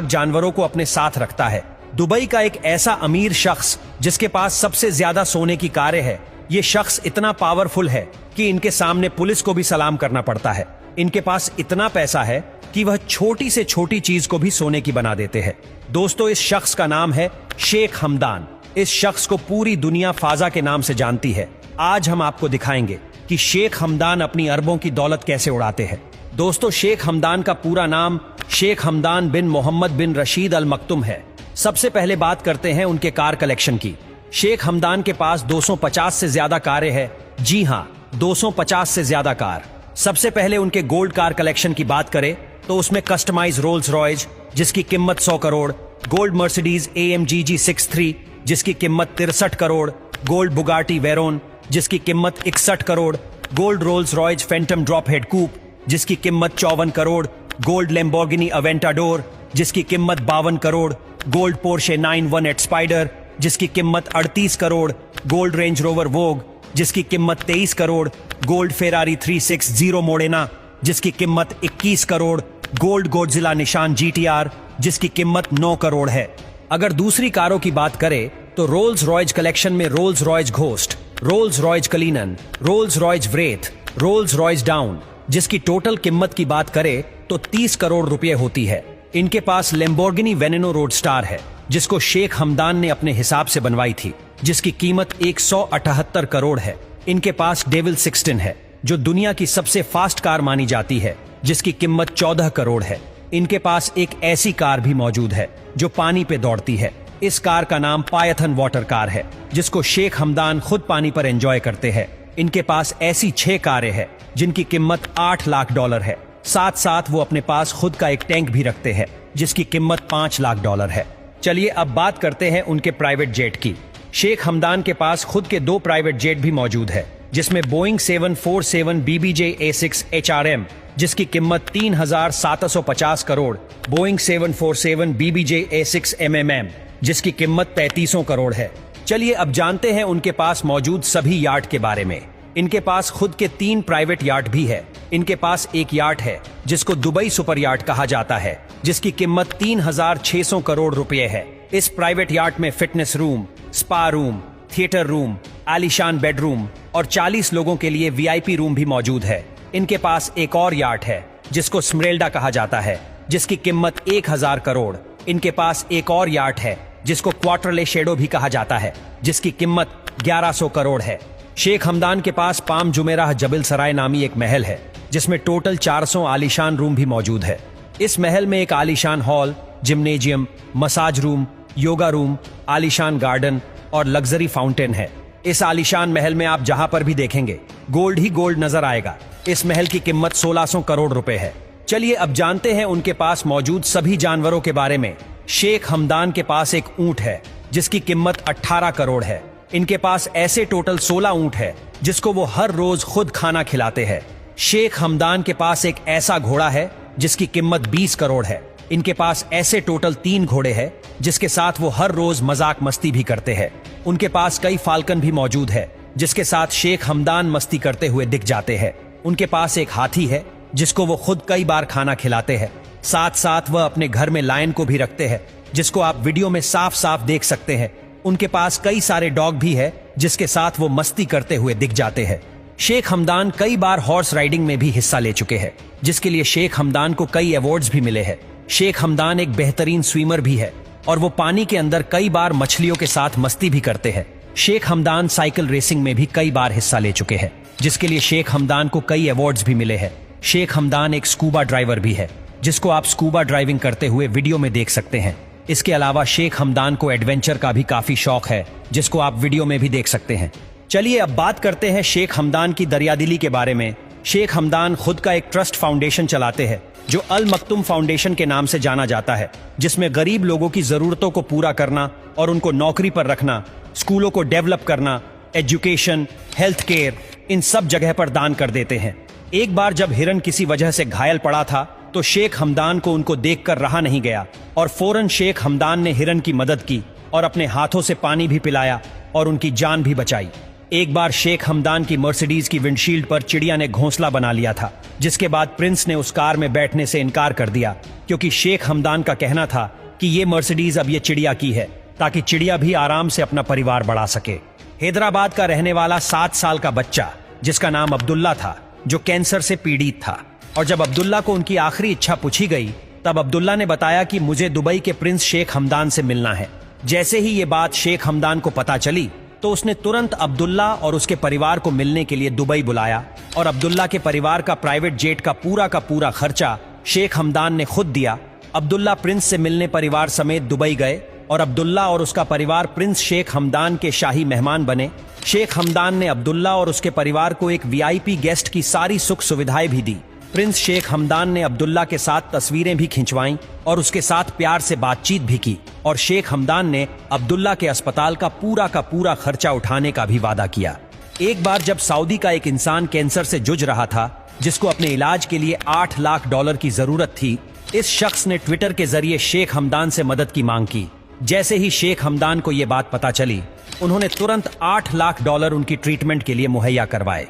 जानवरों को अपने साथ रखता है। दुबई का एक ऐसा अमीर शख्स जिसके पास सबसे ज्यादा सोने की कारें है, ये शख्स इतना पावरफुल है कि इनके सामने पुलिस को भी सलाम करना पड़ता है। इनके पास इतना पैसा है कि वह छोटी से छोटी चीज को भी सोने की बना देते हैं। दोस्तों, इस शख्स का नाम है शेख हमदान। इस शख्स को पूरी दुनिया फाजा के नाम से जानती है। आज हम आपको दिखाएंगे कि शेख हमदान अपनी अरबों की दौलत कैसे उड़ाते हैं। दोस्तों, शेख हमदान का पूरा नाम शेख हमदान बिन मोहम्मद बिन रशीद अल मक्तुम है। सबसे पहले बात करते हैं उनके कार कलेक्शन की। शेख हमदान के पास 250 से ज्यादा कारें हैं। जी हां, 250 से ज्यादा कार। सबसे पहले उनके गोल्ड कार कलेक्शन की बात करें तो उसमें कस्टमाइज रोल्स रॉयस जिसकी कीमत 100 crore, gold Mercedes AMG G63 जिसकी कीमत 63 करोड़, गोल्ड बुगाटी वेरोन जिसकी कीमत 61 crore, gold Rolls Royce Phantom drophead coupe जिसकी कीमत 54 करोड़, गोल्ड लैम्बोर्गिनी अवेंटाडोर जिसकी कीमत 52 करोड़, गोल्ड पोर्शे 918 स्पाइडर जिसकी कीमत 38 करोड़, गोल्ड रेंज रोवर वोग जिसकी कीमत 23 करोड़, गोल्ड फेरारी 360 मोडेना जिसकी कीमत 21 करोड़, गोल्ड गोडजिला निशान GTR जिसकी कीमत 9 करोड़ है। अगर दूसरी कारों की बात करें तो रोल्स रॉयस कलेक्शन में Rolls Royce Ghost, Rolls Royce Cullinan, Rolls Royce Wraith, Rolls Royce Dawn जिसकी टोटल कीमत की बात करें तो 30 करोड़ रुपए होती है। इनके पास लैम्बोर्गिनी वेनेनो रोडस्टार है जिसको शेख हमदान ने अपने हिसाब से बनवाई थी, जिसकी कीमत 178 करोड़ है। इनके पास डेविल 16 है जो दुनिया की सबसे फास्ट कार मानी जाती है, जिसकी कीमत 14 करोड़ है। इनके पास एक ऐसी कार भी मौजूद है जो पानी पे दौड़ती है। इस कार का नाम पायथन वाटर कार है जिसको शेख हमदान खुद पानी पर एंजॉय करते हैं। इनके पास ऐसी 6 कारें हैं जिनकी कीमत $8 लाख है। साथ साथ वो अपने पास खुद का एक टैंक भी रखते हैं जिसकी कीमत $5 लाख है। चलिए अब बात करते हैं उनके प्राइवेट जेट की। शेख हमदान के पास खुद के 2 प्राइवेट जेट भी मौजूद है, जिसमें बोइंग 747 BBJ A6 HRM जिसकी कीमत 3,750 crore, Boeing 747 BBJ A6 MMM जिसकी कीमत 3300 करोड़ है। चलिए अब जानते हैं उनके पास मौजूद सभी यार्ड के बारे में। इनके पास खुद के 3 प्राइवेट यार्ड भी है। इनके पास एक यार्ड है जिसको दुबई सुपर यार्ड कहा जाता है, जिसकी कीमत 3,600 करोड़ रुपए है। इस प्राइवेट यार्ड में fitness room, spa room, theatre room, आलीशान बेडरूम और 40 लोगों के लिए VIP रूम भी मौजूद है। इनके पास एक और यार्ड है जिसको स्मरेल्डा कहा जाता है, जिसकी कीमत 1000 करोड़। इनके पास एक और यार्ड है जिसको क्वार्टरले शेडो भी कहा जाता है, जिसकी कीमत 1100 करोड़ है। शेख हमदान के पास पाम जुमेराह जबिल सराय नामी एक महल है जिसमें टोटल 400 आलीशान रूम भी मौजूद है। इस महल में एक आलीशान hall, gymnasium, massage room, yoga room, आलीशान गार्डन और लग्जरी फाउंटेन है। इस आलीशान महल में आप जहां पर भी देखेंगे गोल्ड ही गोल्ड नजर आएगा। इस महल की कीमत 1600 करोड़ रुपए है। चलिए अब जानते हैं उनके पास मौजूद सभी जानवरों के बारे में। शेख हमदान के पास एक ऊंट है जिसकी कीमत 18 करोड़ है। इनके पास ऐसे टोटल 16 ऊंट है जिसको वो हर रोज खुद खाना खिलाते हैं। शेख हमदान के पास एक ऐसा घोड़ा है जिसकी कीमत 20 करोड़ है। इनके पास ऐसे टोटल 3 घोड़े हैं जिसके साथ वो हर रोज मजाक मस्ती भी करते हैं। उनके पास कई फाल्कन भी मौजूद है जिसके साथ शेख हमदान मस्ती करते हुए दिख जाते हैं। उनके पास एक हाथी है जिसको वो खुद कई बार खाना खिलाते हैं। साथ साथ वह अपने घर में लायन को भी रखते हैं जिसको आप वीडियो में साफ साफ देख सकते हैं। उनके पास कई सारे डॉग भी है जिसके साथ वो मस्ती करते हुए दिख जाते हैं। शेख हमदान कई बार हॉर्स राइडिंग में भी हिस्सा ले चुके हैं, जिसके लिए शेख हमदान को कई अवार्ड्स भी मिले हैं। शेख हमदान एक बेहतरीन स्विमर भी है और वो पानी के अंदर कई बार मछलियों के साथ मस्ती भी करते हैं। शेख हमदान साइकिल रेसिंग में भी कई बार हिस्सा ले चुके हैं, जिसके लिए शेख हमदान को कई अवार्ड्स भी मिले हैं। शेख हमदान एक स्कूबा ड्राइवर भी है जिसको आप स्कूबा ड्राइविंग करते हुए वीडियो में देख सकते हैं। इसके अलावा शेख हमदान को एडवेंचर का भी काफी शौक है जिसको आप वीडियो में भी देख सकते हैं। चलिए अब बात करते हैं शेख हमदान की दरियादिली के बारे में। शेख हमदान खुद का एक ट्रस्ट फाउंडेशन चलाते हैं जो अल मक्तुम फाउंडेशन के नाम से जाना जाता है, जिसमें गरीब लोगों की जरूरतों को पूरा करना और उनको नौकरी पर रखना, स्कूलों को डेवलप करना, एजुकेशन, हेल्थ केयर, इन सब जगह पर दान कर देते हैं। एक बार जब हिरन किसी वजह से घायल पड़ा था तो शेख हमदान को उनको देखकर रहा नहीं गया और फौरन शेख हमदान ने हिरन की मदद की और अपने हाथों से पानी भी पिलाया और उनकी जान भी बचाई। एक बार शेख हमदान की मर्सिडीज की विंडशील्ड पर चिड़िया ने घोंसला बना लिया था, जिसके बाद प्रिंस ने उस कार में बैठने से इनकार कर दिया, क्योंकि शेख हमदान का कहना था कि ये मर्सिडीज अब ये चिड़िया की है, ताकि चिड़िया भी आराम से अपना परिवार बढ़ा सके। हैदराबाद का रहने वाला 7 साल का बच्चा, जिसका नाम अब्दुल्ला था, जो कैंसर से पीड़ित था, और जब अब्दुल्ला को उनकी आखिरी इच्छा पूछी गई, तब अब्दुल्ला ने बताया कि मुझे दुबई के प्रिंस शेख हमदान से मिलना है। जैसे ही ये बात शेख हमदान को पता चली, तो उसने तुरंत अब्दुल्ला और उसके परिवार को मिलने के लिए दुबई बुलाया, और अब्दुल्ला के परिवार का प्राइवेट जेट का पूरा खर्चा शेख हमदान ने खुद दिया। अब्दुल्ला प्रिंस से मिलने परिवार समेत दुबई गए, और अब्दुल्ला और उसका परिवार प्रिंस शेख हमदान के शाही मेहमान बने। शेख हमदान ने अब्दुल्ला और उसके परिवार को एक वीआईपी गेस्ट की सारी सुख सुविधाएं भी दी। प्रिंस शेख हमदान ने अब्दुल्ला के साथ तस्वीरें भी खिंचवाईं और उसके साथ प्यार से बातचीत भी की, और शेख हमदान ने अब्दुल्ला के अस्पताल का पूरा खर्चा उठाने का भी वादा किया। एक बार जब सऊदी का एक इंसान कैंसर से जूझ रहा था, जिसको अपने इलाज के लिए $8 लाख की जरूरत थी, इस शख्स ने ट्विटर के जरिए शेख हमदान से मदद की मांग की। जैसे ही शेख हमदान को यह बात पता चली, उन्होंने तुरंत $8 लाख उनकी ट्रीटमेंट के लिए मुहैया करवाए।